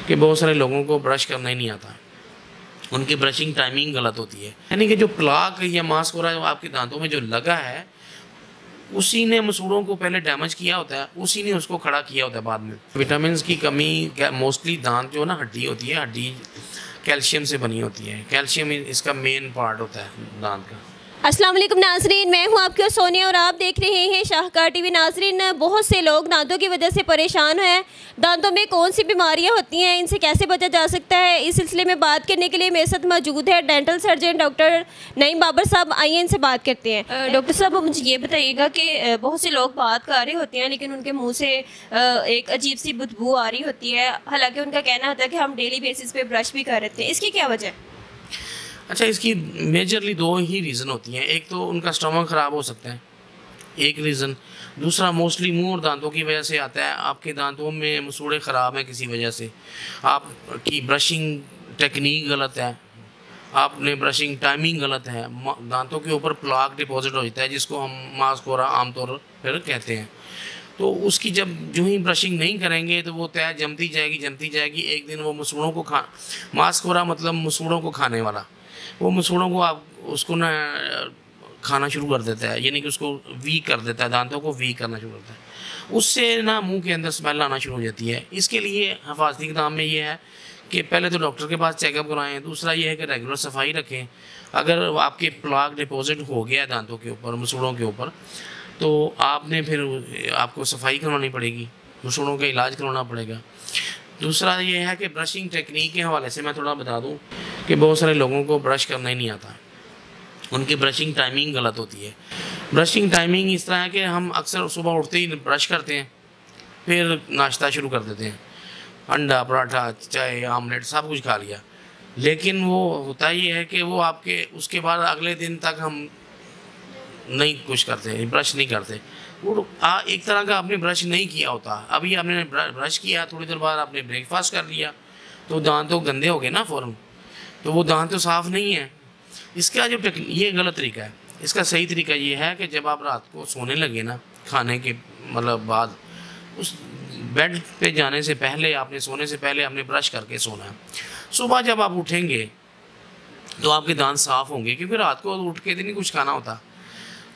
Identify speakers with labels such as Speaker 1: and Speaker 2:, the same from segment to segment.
Speaker 1: कि बहुत सारे लोगों को ब्रश करना ही नहीं आता, उनकी ब्रशिंग टाइमिंग गलत होती है। यानी कि जो प्लाक या मास्क हो रहा है आपके दांतों में जो लगा है, उसी ने मसूड़ों को पहले डैमेज किया होता है, उसी ने उसको खड़ा किया होता है बाद में। विटामिन की कमी, मोस्टली दांत जो ना हड्डी होती है, हड्डी कैल्शियम से बनी होती है, कैल्शियम इसका मेन पार्ट होता है दांत का।
Speaker 2: अस्सलाम वालेकुम नाजरीन, मैं हूं आपकी सोनिया और आप देख रहे हैं शाहकार टीवी। नाजरीन, बहुत से लोग दांतों की वजह से परेशान हैं। दांतों में कौन सी बीमारियां होती हैं, इनसे कैसे बचा जा सकता है, इस सिलसिले में बात करने के लिए मेरे साथ मौजूद है dental surgeon doctor Naeem Babar साहब। आइए इनसे बात करते हैं। डॉक्टर साहब, मुझे ये बताइएगा कि बहुत से लोग बात कर रहे होते हैं लेकिन उनके मुँह से एक अजीब सी बदबू आ रही होती है, हालाँकि उनका कहना होता है कि हम डेली बेसिस पे ब्रश भी कर रहे थे। इसकी क्या वजह है?
Speaker 1: अच्छा, इसकी मेजरली दो ही रीज़न होती हैं। एक तो उनका स्टमक ख़राब हो सकता है, एक रीज़न। दूसरा मोस्टली मुंह और दांतों की वजह से आता है। आपके दांतों में मसूड़े ख़राब हैं किसी वजह से, आपकी ब्रशिंग टेक्निक गलत है, आपने ब्रशिंग टाइमिंग गलत है, दांतों के ऊपर प्लाक डिपॉजिट हो जाता है जिसको हम मास्कोरा आमतौर पर कहते हैं। तो उसकी जब जो ही ब्रशिंग नहीं करेंगे तो वो तय जमती जाएगी। एक दिन वो मसूड़ों को मास्कोरा मतलब मसूड़ों को खाने वाला, वो मसूड़ों को आप उसको ना खाना शुरू कर देता है, यानी कि उसको वीक कर देता है, दांतों को वीक करना शुरू करता है। उससे ना मुंह के अंदर स्मेल आना शुरू हो जाती है। इसके लिए हिफाजती इक़दाम में ये है कि पहले तो डॉक्टर के पास चेकअप कराएं। दूसरा ये है कि रेगुलर सफाई रखें। अगर आपके प्लाक डिपॉजिट हो गया है दांतों के ऊपर, मसूड़ों के ऊपर, तो आपने फिर आपको सफाई करवानी पड़ेगी, मसूड़ों का इलाज करवाना पड़ेगा। दूसरा ये है कि ब्रशिंग टेक्निक के हवाले से मैं थोड़ा बता दूं कि बहुत सारे लोगों को ब्रश करना ही नहीं आता, उनकी ब्रशिंग टाइमिंग गलत होती है। ब्रशिंग टाइमिंग इस तरह है कि हम अक्सर सुबह उठते ही ब्रश करते हैं, फिर नाश्ता शुरू कर देते हैं, अंडा, पराठा, चाय, आमलेट सब कुछ खा लिया। लेकिन वो होता ही है कि वो आपके उसके बाद अगले दिन तक हम नहीं कुछ करते, ब्रश नहीं करते। वो एक तरह का आपने ब्रश नहीं किया होता। अभी आपने ब्रश किया, थोड़ी देर बाद आपने ब्रेकफास्ट कर लिया, तो दांत तो गंदे हो गए ना फ़ौरन, तो वो दांत तो साफ़ नहीं है। इसका जो ये गलत तरीका है। इसका सही तरीका ये है कि जब आप रात को सोने लगे ना, खाने के मतलब बाद, उस बेड पे जाने से पहले, आपने सोने से पहले आपने ब्रश करके सोना है। सुबह जब आप उठेंगे तो आपके दांत साफ़ होंगे, क्योंकि रात को उठ के नहीं कुछ खाना होता।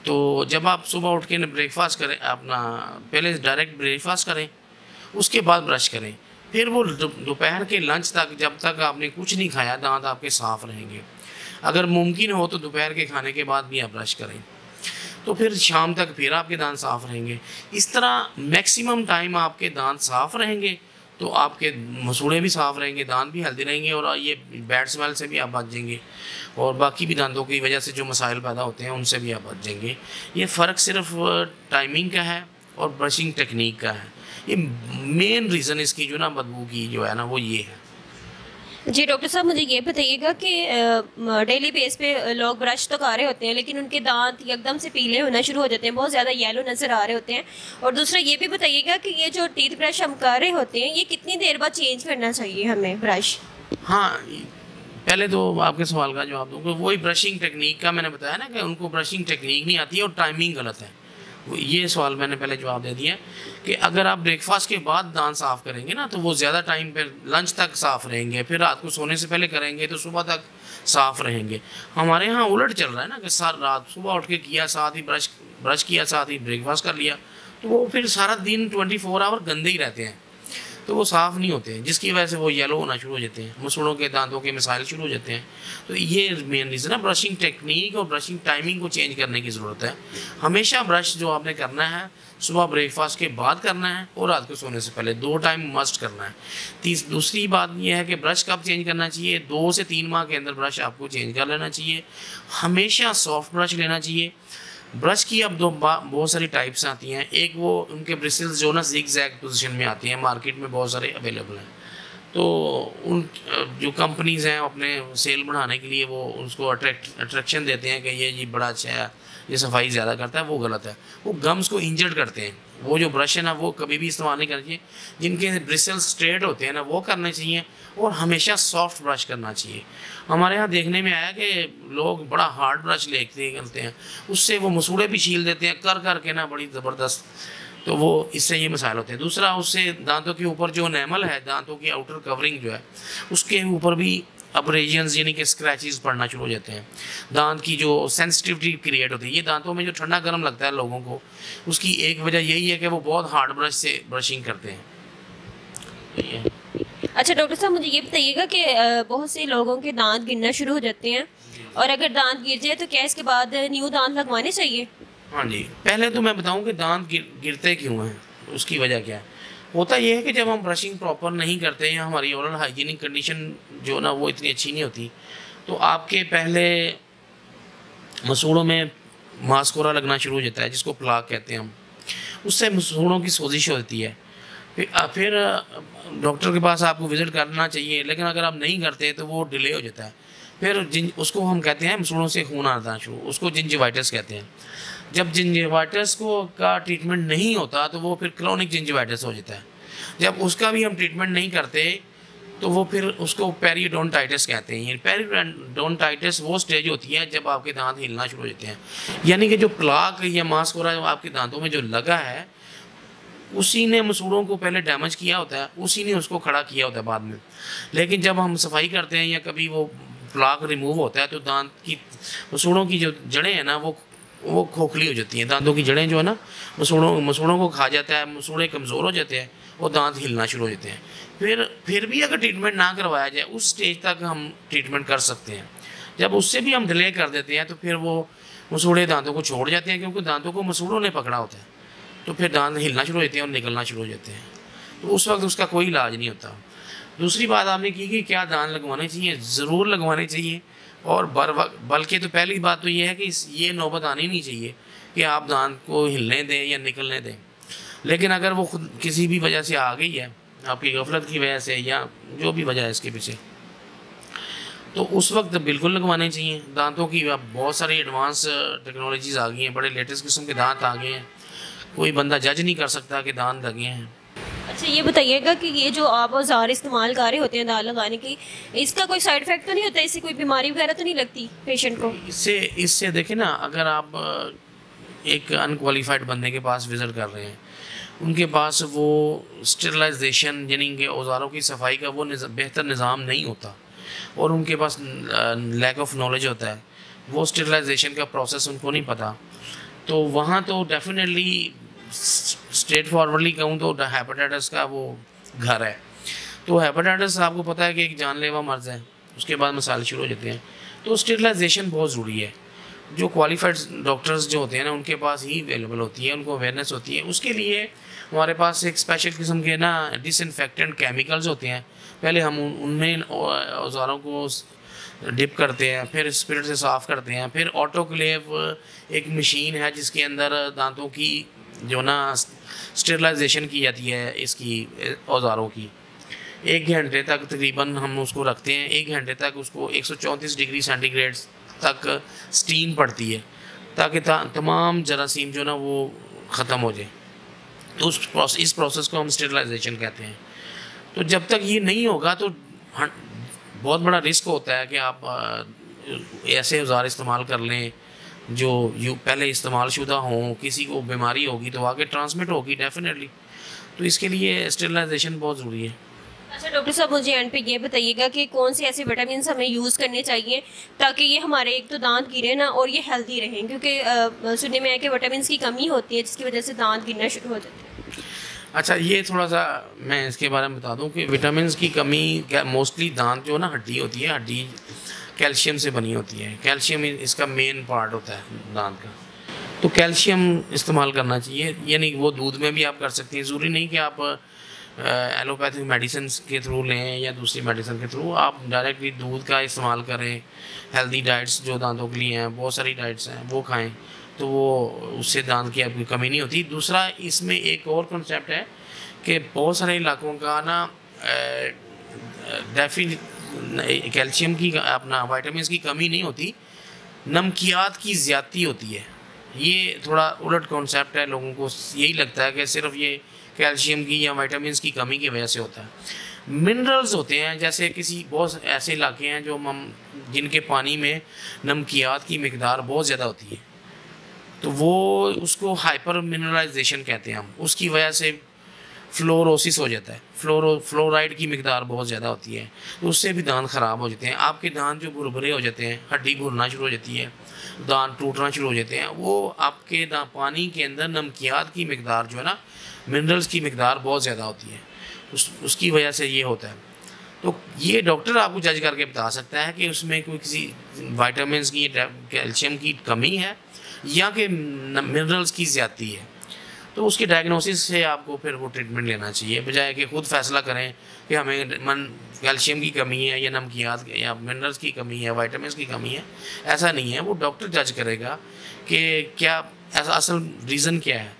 Speaker 1: तो जब आप सुबह उठ के ब्रेकफास्ट करें, अपना पहले डायरेक्ट ब्रेकफास्ट करें, उसके बाद ब्रश करें, फिर वो दोपहर के लंच तक जब तक आपने कुछ नहीं खाया दांत आपके साफ़ रहेंगे। अगर मुमकिन हो तो दोपहर के खाने के बाद भी आप ब्रश करें, तो फिर शाम तक फिर आपके दांत साफ़ रहेंगे। इस तरह मैक्सिमम टाइम आपके दांत साफ़ रहेंगे तो आपके मसूड़े भी साफ़ रहेंगे, दांत भी हेल्दी रहेंगे, और ये बैड स्मेल से भी आप बच जाएंगे, और बाकी भी दांतों की वजह से जो मसाइल पैदा होते हैं उनसे भी आप बच जाएंगे। ये फ़र्क सिर्फ टाइमिंग का है और ब्रशिंग टेक्निक का है। ये मेन रीज़न इसकी जो ना बदबू की जो है ना वो ये है।
Speaker 2: जी डॉक्टर साहब, मुझे ये बताइएगा कि डेली बेस पे लोग ब्रश तो कर रहे होते हैं लेकिन उनके दांत एकदम से पीले होना शुरू हो जाते हैं, बहुत ज़्यादा येलो नज़र आ रहे होते हैं। और दूसरा ये भी बताइएगा कि ये जो टीथ ब्रश हम कर रहे होते हैं, ये कितनी देर बाद चेंज करना चाहिए हमें ब्रश?
Speaker 1: हाँ, पहले तो आपके सवाल का जवाब दूँगा। वही ब्रशिंग टेक्निक का मैंने बताया ना कि उनको ब्रशिंग टेक्निक नहीं आती है और टाइमिंग गलत है। ये सवाल मैंने पहले जवाब दे दिया कि अगर आप ब्रेकफास्ट के बाद दांत साफ़ करेंगे ना तो वो ज़्यादा टाइम पर लंच तक साफ़ रहेंगे, फिर रात को सोने से पहले करेंगे तो सुबह तक साफ़ रहेंगे। हमारे यहाँ उलट चल रहा है ना कि रात सुबह उठ के किया, साथ ही ब्रश किया, साथ ही ब्रेकफास्ट कर लिया, तो वो फिर सारा दिन 24 आवर गंदे ही रहते हैं, तो वो साफ़ नहीं होते हैं, जिसकी वजह से वो येलो होना शुरू हो जाते हैं, मसूड़ों के दांतों के मसाइल शुरू हो जाते हैं। तो ये मेन रीज़न है। ब्रशिंग टेक्निक और ब्रशिंग टाइमिंग को चेंज करने की ज़रूरत है। हमेशा ब्रश जो आपने करना है सुबह ब्रेकफास्ट के बाद करना है और रात को सोने से पहले, 2 टाइम मस्ट करना है। दूसरी बात यह है कि ब्रश कब चेंज करना चाहिए, 2 से 3 माह के अंदर ब्रश आपको चेंज कर लेना चाहिए। हमेशा सॉफ्ट ब्रश लेना चाहिए। ब्रश की अब बहुत सारी टाइप्स आती हैं। एक वो उनके ब्रिसल्स जो ना ज़िग-ज़ैग पोजीशन में आती हैं, मार्केट में बहुत सारे अवेलेबल हैं। तो उन जो कंपनीज़ हैं अपने सेल बढ़ाने के लिए वो उसको अट्रैक्शन देते हैं कि ये बड़ा अच्छा है, ये सफाई ज़्यादा करता है, वो गलत है। वो गम्स को इंजर्ड करते हैं। वो जो ब्रश है ना वो कभी भी इस्तेमाल नहीं करना चाहिए। जिनके ब्रिसल्स स्ट्रेट होते हैं ना वो करने चाहिए, और हमेशा सॉफ्ट ब्रश करना चाहिए। हमारे यहाँ देखने में आया कि लोग बड़ा हार्ड ब्रश लेते हैं, उससे वो मसूड़े भी छील देते हैं कर कर के ना, बड़ी ज़बरदस्त। तो वो इससे ये मसाइल होते हैं। दूसरा, उससे दांतों के ऊपर जो एनेमल है, दांतों की आउटर कवरिंग जो है, उसके ऊपर भी अब्रेजन्स यानी कि स्क्रैचेस पड़ना शुरू हो जाते हैं। दांत की जो सेंसिटिविटी क्रिएट होती है, ये दांतों में जो ठंडा गर्म लगता है लोगों को, उसकी एक वजह यही है कि वो बहुत हार्ड ब्रश से ब्रशिंग करते हैं। तो ये
Speaker 2: अच्छा डॉक्टर साहब, मुझे ये बताइएगा कि बहुत से लोगों के दांत गिरना शुरू हो जाते हैं, और अगर दांत गिर जाए तो क्या इसके बाद न्यू दांत लगवाने चाहिए?
Speaker 1: हाँ जी, पहले तो मैं बताऊं कि दांत गिरते क्यों हैं, उसकी वजह क्या है। होता ये है कि जब हम ब्रशिंग प्रॉपर नहीं करते या हमारी ओरल हाइजीनिक कंडीशन जो ना वो इतनी अच्छी नहीं होती, तो आपके पहले मसूड़ों में मास्कोरा लगना शुरू हो जाता है, जिसको प्लाक कहते हैं हम। उससे मसूड़ों की सोजिश होती है। फिर डॉक्टर के पास आपको विज़िट करना चाहिए, लेकिन अगर आप नहीं करते तो वो डिले हो जाता है। फिर उसको हम कहते हैं मसूड़ों से खून आता शुरू, उसको जिंजिवाइटिस कहते हैं। जब जिंजिवाइटिस का ट्रीटमेंट नहीं होता तो वो फिर क्रोनिक जिंजिवाइटिस हो जाता है। जब उसका भी हम ट्रीटमेंट नहीं करते तो वो फिर उसको पेरियोडोंटाइटिस कहते हैं। पेरियोडोंटाइटिस वो स्टेज होती है जब आपके दांत हिलना शुरू हो जाते हैं, यानी कि जो प्लाक या मास्क हो रहा है आपके दांतों में जो लगा है, उसी ने मसूड़ों को पहले डैमेज किया होता है, उसी ने उसको खड़ा किया होता है बाद में। लेकिन जब हम सफाई करते हैं या कभी वो प्लाक रिमूव होता है तो दांत की मसूड़ों की जो जड़ें हैं ना वो खोखली हो जाती हैं। दांतों की जड़ें जो है ना मसूड़ों को खा जाता है, मसूड़े कमज़ोर हो जाते हैं, वो दांत हिलना शुरू हो जाते हैं। फिर भी अगर ट्रीटमेंट ना करवाया जाए, उस स्टेज तक हम ट्रीटमेंट कर सकते हैं। जब उससे भी हम डिले कर देते हैं तो फिर वो मसूड़े दांतों को छोड़ जाते हैं, क्योंकि दांतों को मसूड़ों ने पकड़ा होता है। तो फिर दांत हिलना शुरू हो जाते हैं और निकलना शुरू हो जाते हैं, तो उस वक्त उसका कोई इलाज नहीं होता। दूसरी बात आपने की कि क्या दांत लगवाने चाहिए, ज़रूर लगवाने चाहिए। और बल्कि तो पहली बात तो ये है कि ये नौबत आनी नहीं चाहिए कि आप दांत को हिलने दें या निकलने दें। लेकिन अगर वो खुद किसी भी वजह से आ गई है, आपकी गफलत की वजह से या जो भी वजह है इसके पीछे, तो उस वक्त बिल्कुल लगवाने चाहिए। दांतों की अब बहुत सारी एडवांस टेक्नोलॉजीज़ आ गई हैं, बड़े लेटेस्ट किस्म के दांत आ गए हैं, कोई बंदा जज नहीं कर सकता कि दांत लगे हैं।
Speaker 2: अच्छा ये बताइएगा कि ये जो आप औजार इस्तेमाल कर रहे होते हैं दांत लगाने की, इसका कोई साइड इफेक्ट तो नहीं होता, इससे कोई बीमारी वगैरह तो नहीं लगती पेशेंट को?
Speaker 1: इससे देखें ना, अगर आप एक अनक्वालिफाइड बंदे के पास विज़िट कर रहे हैं, उनके पास वो स्टेरिलाइजेशन यानी कि औजारों की सफाई का वो बेहतर निज़ाम नहीं होता, और उनके पास लैक ऑफ नॉलेज होता है, वो स्टेरिलाइजेशन का प्रोसेस उनको नहीं पता, तो वहाँ तो डेफिनेटली स्ट्रेट फॉरवर्डली कहूँ तो हेपेटाइटिस का वो घर है। तो हेपेटाइटिस आपको पता है कि एक जानलेवा मर्ज़ है, उसके बाद मसाले शुरू हो जाते हैं। तो स्टेरिलाइजेशन बहुत ज़रूरी है। जो क्वालिफाइड डॉक्टर्स जो होते हैं ना, उनके पास ही अवेलेबल होती है, उनको अवेयरनेस होती है। उसके लिए हमारे पास एक स्पेशल किस्म के ना डिसइंफेक्टेंट केमिकल्स होते हैं। पहले हम उनमें औजारों को डिप करते हैं, फिर स्पिरिट से साफ़ करते हैं, फिर ऑटोक्लेव एक मशीन है जिसके अंदर दांतों की जो ना स्टेरिलाइजेशन की जाती है इसकी औजारों की। 1 घंटे तक तकरीबन हम उसको रखते हैं। 1 घंटे तक उसको 134 डिग्री सेंटीग्रेड तक स्टीम पड़ती है, ताकि तमाम जरासीम जो ना वो ख़त्म हो जाए। तो इस प्रोसेस को हम स्टेरिलाइजेशन कहते हैं। तो जब तक ये नहीं होगा तो बहुत बड़ा रिस्क होता है कि आप ऐसे औजार इस्तेमाल कर लें जो पहले इस्तेमाल शुदा हों, किसी को बीमारी होगी तो आगे ट्रांसमिट होगी डेफिनेटली। तो इसके लिए स्टेरिलाइजेशन बहुत ज़रूरी है।
Speaker 2: अच्छा डॉक्टर साहब, मुझे एंड पे ये बताइएगा कि कौन से ऐसे विटामिन हमें यूज़ करने चाहिए ताकि ये हमारे एक तो दांत गिरे ना और ये हेल्दी रहें, क्योंकि सुनने में आया कि विटामिन की कमी होती है जिसकी वजह से दांत गिरना शुरू हो जाते हैं।
Speaker 1: अच्छा, ये थोड़ा सा मैं इसके बारे में बता दूं कि विटामिन की कमी मोस्टली दांत जो ना हड्डी होती है, हड्डी कैल्शियम से बनी होती है। कैल्शियम इसका मेन पार्ट होता है दांत का। तो कैल्शियम इस्तेमाल करना चाहिए, यानी वो दूध में भी आप कर सकते हैं। ज़रूरी नहीं कि आप एलोपैथिक मेडिसिन के थ्रू लें या दूसरी मेडिसिन के थ्रू, आप डायरेक्टली दूध का इस्तेमाल करें। हेल्दी डाइट्स जो दांतों के लिए हैं, बहुत सारी डाइट्स हैं, वो खाएं, तो वो उससे दांत की आपकी कमी नहीं होती। दूसरा, इसमें एक और कॉन्सेप्ट है कि बहुत सारे इलाकों का ना कैल्शियम की अपना विटामिन की कमी नहीं होती, नमकियात की ज़्यादती होती है। ये थोड़ा उलट कॉन्सेप्ट है, लोगों को यही लगता है कि सिर्फ ये कैल्शियम की या विटामिन की कमी की वजह से होता है। मिनरल्स होते हैं, जैसे किसी बहुत ऐसे इलाके हैं जो जिनके पानी में नमकियात की मिकदार बहुत ज़्यादा होती है, तो वो उसको हाइपर मिनरलाइजेशन कहते हैं हम, उसकी वजह से फ्लोरोसिस हो जाता है, फ्लोराइड की मकदार बहुत ज़्यादा होती है, तो उससे भी दांत ख़राब हो जाते हैं। आपके दांत जो भुरभुरे हो जाते हैं, हड्डी भुरना शुरू हो जाती है, दांत टूटना शुरू हो जाते हैं, वो आपके पानी के अंदर नमकियात की मकदार जो है ना, मिनरल्स की मकदार बहुत ज़्यादा होती है, उसकी वजह से ये होता है। तो ये डॉक्टर आपको जज करके बता सकता है कि उसमें कोई किसी वाइटामिन की, कैल्शियम की कमी है या कि मिनरल्स की ज़्यादती है। तो उसके डायग्नोसिस से आपको फिर वो ट्रीटमेंट लेना चाहिए, बजाय कि खुद फैसला करें कि हमें कैल्शियम की कमी है या नमकियात या मिनरल्स की कमी है, वाइटामिन की कमी है। ऐसा नहीं है, वो डॉक्टर जज करेगा कि क्या ऐसा असल रीज़न क्या है।